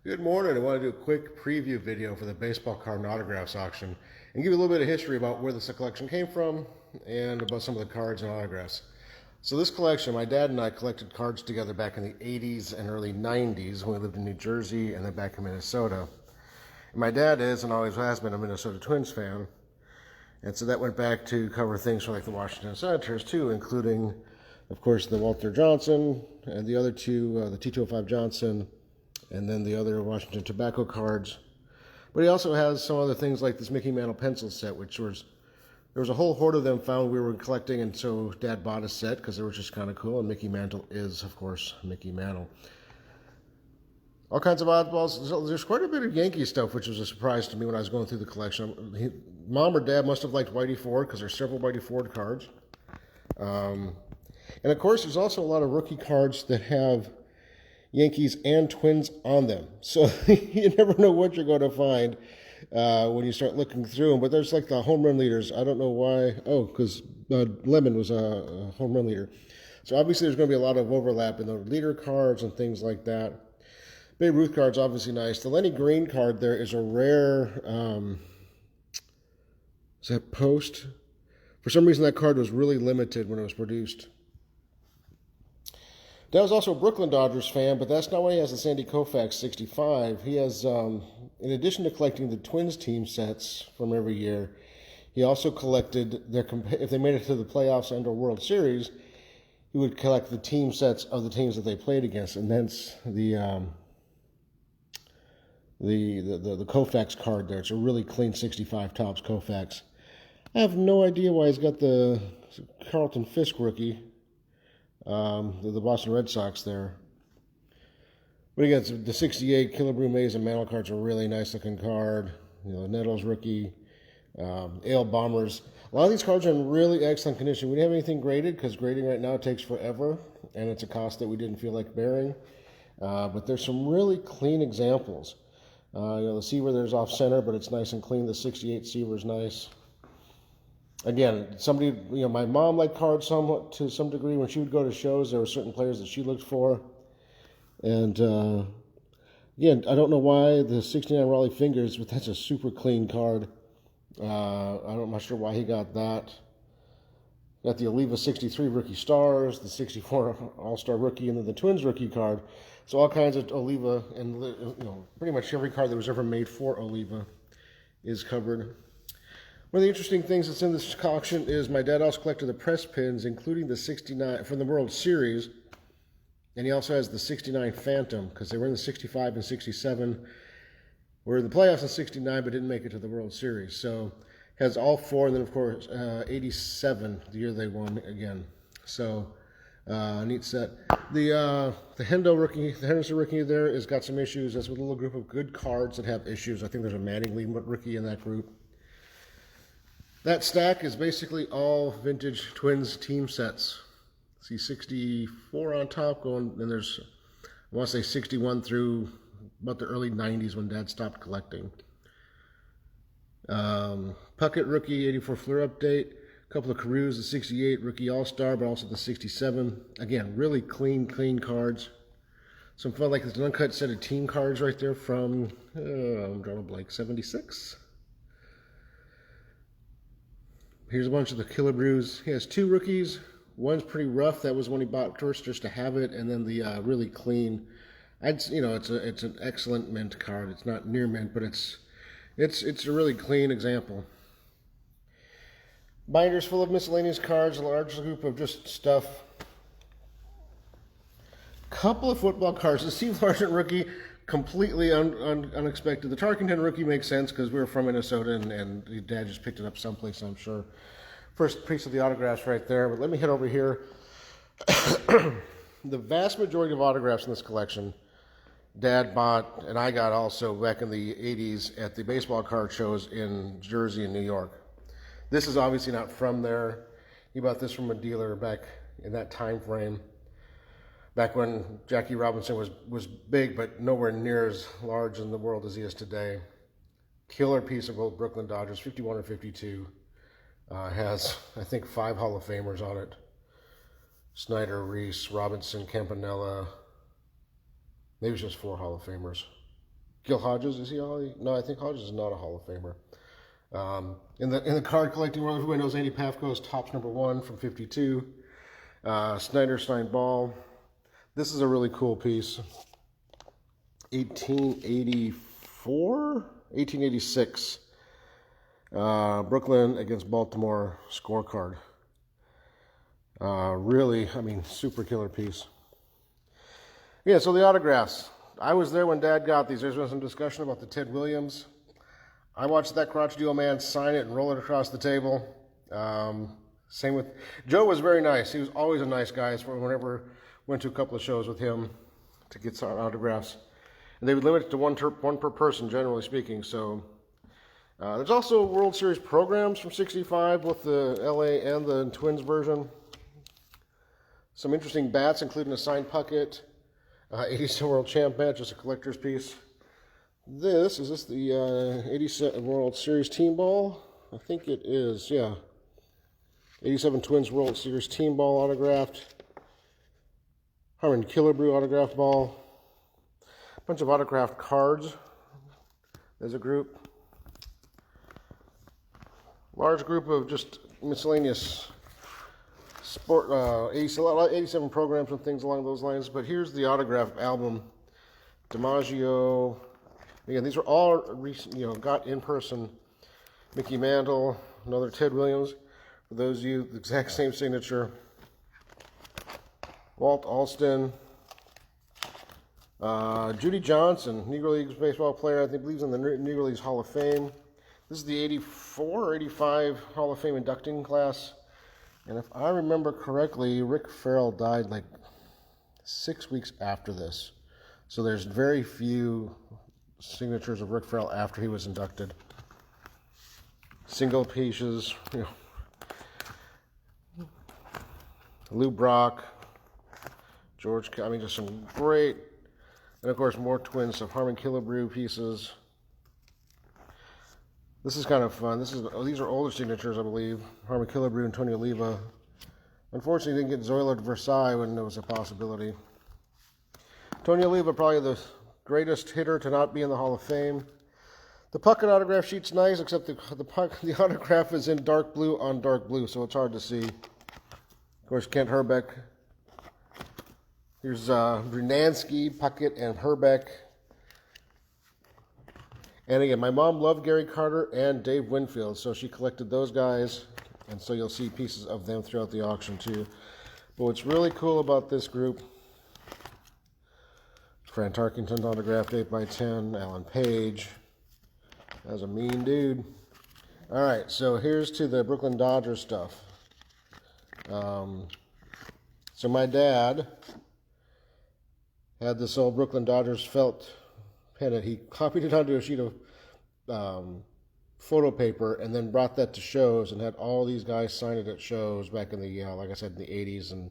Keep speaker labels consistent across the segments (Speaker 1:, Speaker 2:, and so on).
Speaker 1: Good morning. I want to do a quick preview video for the baseball card and autographs auction and give you a little bit of history about where this collection came from and about some of the cards and autographs. So this collection, my dad and I collected cards together back in the 80s and early 90s when we lived in New Jersey and then back in Minnesota. And my dad is and always has been a Minnesota Twins fan. And so that went back to cover things for like the Washington Senators too, including, of course, the Walter Johnson and the other two, the T205 Johnson, and then the other Washington Tobacco cards. But he also has some other things like this Mickey Mantle pencil set, which was, there was a whole horde of them found we were collecting, and so Dad bought a set because they were just kind of cool, and Mickey Mantle is, of course, Mickey Mantle. All kinds of oddballs. There's quite a bit of Yankee stuff, which was a surprise to me when I was going through the collection. Mom or Dad must have liked Whitey Ford because there's several Whitey Ford cards. And of course, there's also a lot of rookie cards that have Yankees and Twins on them. So you never know what you're going to find when you start looking through them. But there's like the home run leaders. I don't know why. Oh, because Lemon was a home run leader. So obviously there's going to be a lot of overlap in the leader cards and things like that. Babe Ruth card's obviously nice. The Lenny Green card there is a rare, is that Post? For some reason that card was really limited when it was produced. Dad was also a Brooklyn Dodgers fan, but that's not why he has the Sandy Koufax 65. He has, in addition to collecting the Twins team sets from every year, he also collected their, if they made it to the playoffs and or World Series, he would collect the team sets of the teams that they played against, and hence the Koufax card there. It's a really clean 65 Topps Koufax. I have no idea why he's got the Carlton Fisk rookie. The Boston Red Sox there. But again, the 68 Killebrew Mays and Mantle cards are a really nice looking card. You know, the Nettles rookie, Ale Bombers. A lot of these cards are in really excellent condition. We didn't have anything graded because grading right now takes forever, and it's a cost that we didn't feel like bearing. But there's some really clean examples. You know, the Seaver there's off center, but it's nice and clean. The 68 Seaver is nice. Again, somebody, you know, my mom liked cards somewhat to some degree. When she would go to shows, there were certain players that she looked for. And, again, I don't know why the 69 Raleigh Fingers, but that's a super clean card. I'm not sure why he got that. Got the Oliva 63 Rookie Stars, the 64 All-Star Rookie, and then the Twins Rookie card. So all kinds of Oliva, and, you know, pretty much every card that was ever made for Oliva is covered. One of the interesting things that's in this collection is my dad also collected the press pins, including the 69 from the World Series. And he also has the 69 Phantom, because they were in the 65 and 67. Were in the playoffs in 69, but didn't make it to the World Series. So has all four, and then, of course, 87, the year they won again. So, neat set. The Henderson rookie there has got some issues. That's with a little group of good cards that have issues. I think there's a Mattingly rookie in that group. That stack is basically all vintage Twins team sets. See 64 on top going, and there's, I want to say 61 through about the early 90s when Dad stopped collecting. Puckett rookie 84 Fleur update. A couple of Carews, the 68 rookie all-star, but also the 67. Again, really clean cards. Some fun, like there's an uncut set of team cards right there from, I'm drawing a blank, 76. Here's a bunch of the Killebrews. He has two rookies. One's pretty rough. That was when he bought first just to have it, and then the really clean. You know, it's an excellent mint card. It's not near mint, but it's a really clean example. Binders full of miscellaneous cards. A large group of just stuff. Couple of football cards. The Steve Largent rookie. Completely unexpected. The Tarkington rookie makes sense because we were from Minnesota and Dad just picked it up someplace, I'm sure. First piece of the autographs right there, but let me head over here. The vast majority of autographs in this collection, Dad bought, and I got also back in the 80s at the baseball card shows in Jersey and New York. This is obviously not from there. He bought this from a dealer back in that time frame. Back when Jackie Robinson was big, but nowhere near as large in the world as he is today. Killer piece of old Brooklyn Dodgers, 51 or 52. Has, I think, 5 Hall of Famers on it. Snyder, Reese, Robinson, Campanella. Maybe it's just 4 Hall of Famers. Gil Hodges, is he no, I think Hodges is not a Hall of Famer. In the card collecting world, everybody knows Andy Pafko's Topps #1 from '52. Snyder signed ball. This is a really cool piece. 1886. Brooklyn against Baltimore scorecard. Really, I mean, super killer piece. Yeah, so the autographs. I was there when Dad got these. There's been some discussion about the Ted Williams. I watched that crotchety old man sign it and roll it across the table. Same with Joe. Was very nice. He was always a nice guy. Whenever went to a couple of shows with him to get some autographs, and they would limit it to one per person, generally speaking. So there's also World Series programs from '65, both the LA and the Twins version. Some interesting bats, including a signed Puckett. 87 World Champ match, just a collector's piece. Is this the 87 World Series team ball? I think it is, yeah. 87 Twins World Series team ball autographed. Harmon Killebrew autographed ball. A bunch of autographed cards. There's a group. Large group of just miscellaneous sport, 87 programs and things along those lines. But here's the autograph album. DiMaggio. Again, these are all recent, got in person. Mickey Mantle, another Ted Williams. For those of you, the exact same signature. Walt Alston. Judy Johnson, Negro Leagues baseball player. I think believes in the Negro Leagues Hall of Fame. This is the 84 or 85 Hall of Fame inducting class. And if I remember correctly, Rick Farrell died like 6 weeks after this. So there's very few signatures of Rick Farrell after he was inducted. Single pieces, Lou Brock, just some great, and of course more Twins stuff. Harmon Killebrew pieces. This is kind of fun. These are older signatures, I believe. Harmon Killebrew and Tony Oliva. Unfortunately, didn't get Zoilo to Versailles when there was a possibility. Tony Oliva, probably the greatest hitter to not be in the Hall of Fame. The Puckett autograph sheet's nice, except the autograph is in dark blue on dark blue, so it's hard to see. Of course, Kent Herbeck. Here's Brunansky, Puckett, and Herbeck. And again, my mom loved Gary Carter and Dave Winfield, so she collected those guys, and so you'll see pieces of them throughout the auction too. But what's really cool about this group, Fran Tarkenton autographed 8x10, Alan Page. That was a mean dude. All right, so here's to the Brooklyn Dodgers stuff. So my dad had this old Brooklyn Dodgers felt pennant. He copied it onto a sheet of photo paper and then brought that to shows and had all these guys sign it at shows back in the, like I said, in the 80s. And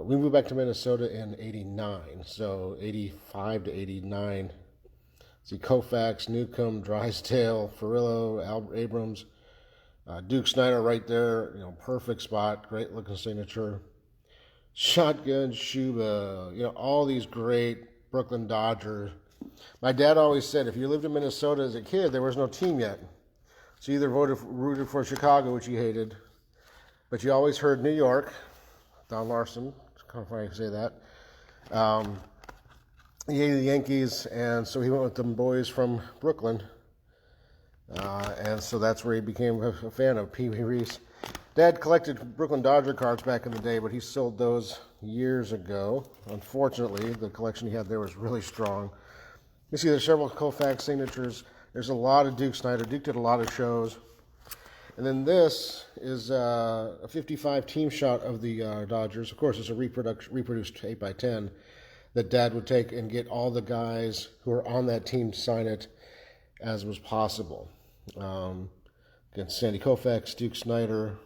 Speaker 1: we moved back to Minnesota in 89, so 85 to 89. See Koufax, Newcomb, Drysdale, Furillo, Albert Abrams, Duke Snyder right there, perfect spot, great looking signature. Shotgun, Shuba, all these great Brooklyn Dodgers. My dad always said if you lived in Minnesota as a kid, there was no team yet. So you either rooted for Chicago, which he hated, but you always heard New York, Don Larson, it's kind of funny to say that. He hated the Yankees, and so he went with them boys from Brooklyn. And so that's where he became a fan of Pee Wee Reese. Dad collected Brooklyn Dodger cards back in the day, but he sold those years ago. Unfortunately, the collection he had there was really strong. You see there's several Koufax signatures. There's a lot of Duke Snyder. Duke did a lot of shows. And then this is a 55 team shot of the Dodgers. Of course, it's a reproduced 8x10 that Dad would take and get all the guys who are on that team to sign it as was possible. Against Sandy Koufax, Duke Snyder,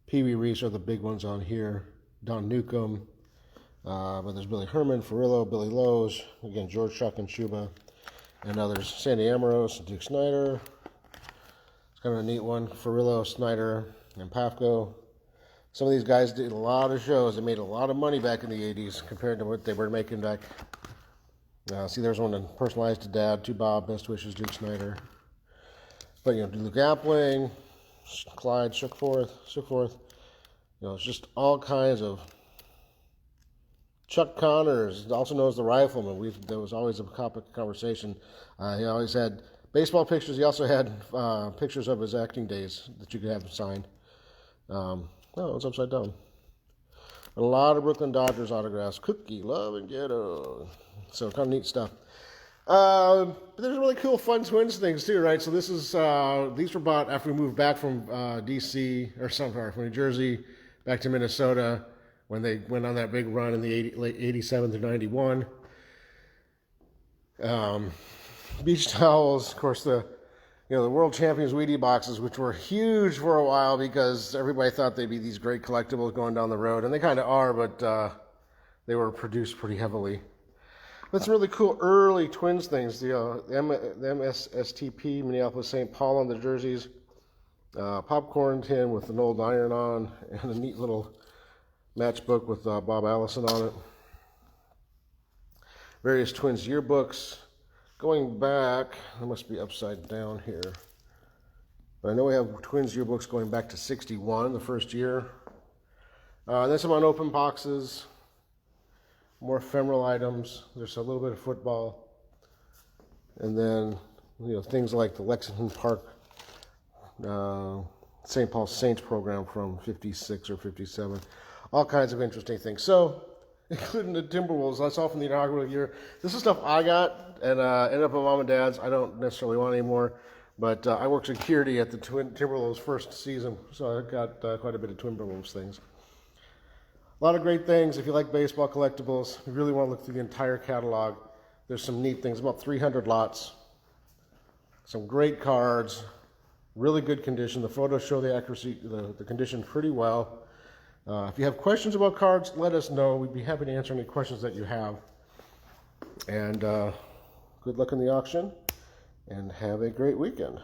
Speaker 1: Pee Wee Reese are the big ones on here. Don Newcomb, but there's Billy Herman, Furillo, Billy Lowe's, again George Shotgun Shuba, and others. Sandy Amoros, Duke Snyder. It's kind of a neat one. Furillo, Snyder, and Pafko. Some of these guys did a lot of shows. They made a lot of money back in the 80s compared to what they were making back See, there's one personalized to Dad, to Bob, best wishes, Duke Snyder. But, Luke Appling, Clyde, Shookforth. It's just all kinds of. Chuck Connors, also known as the Rifleman. There was always a topic of conversation. He always had baseball pictures. He also had pictures of his acting days that you could have signed. It's upside down. A lot of Brooklyn Dodgers autographs. Cookie, Love, and Ghetto. So kind of neat stuff. But there's really cool, fun Twins things too, right? So this is these were bought after we moved back from DC from New Jersey back to Minnesota when they went on that big run in the late 87 to 91. Beach towels, of course, the World Champions Wheatie boxes, which were huge for a while because everybody thought they'd be these great collectibles going down the road, and they kind of are, but they were produced pretty heavily. But some really cool early Twins things. The MSSTP, Minneapolis St. Paul on the jerseys, popcorn tin with an old iron on, and a neat little matchbook with Bob Allison on it. Various Twins yearbooks. Going back, I must be upside down here. But I know we have Twins yearbooks going back to 61, the first year. And then some unopened boxes. More ephemeral items. There's a little bit of football. And then, things like the Lexington Park St. Paul Saints program from 56 or 57. All kinds of interesting things. So, including the Timberwolves, that's all from the inaugural year. This is stuff I got and ended up at Mom and Dad's. I don't necessarily want anymore, but I worked security at the Timberwolves' first season, so I got quite a bit of Timberwolves things. A lot of great things. If you like baseball collectibles, you really want to look through the entire catalog. There's some neat things, about 300 lots. Some great cards, really good condition. The photos show the accuracy, the condition pretty well. If you have questions about cards, let us know. We'd be happy to answer any questions that you have. And good luck in the auction, and have a great weekend.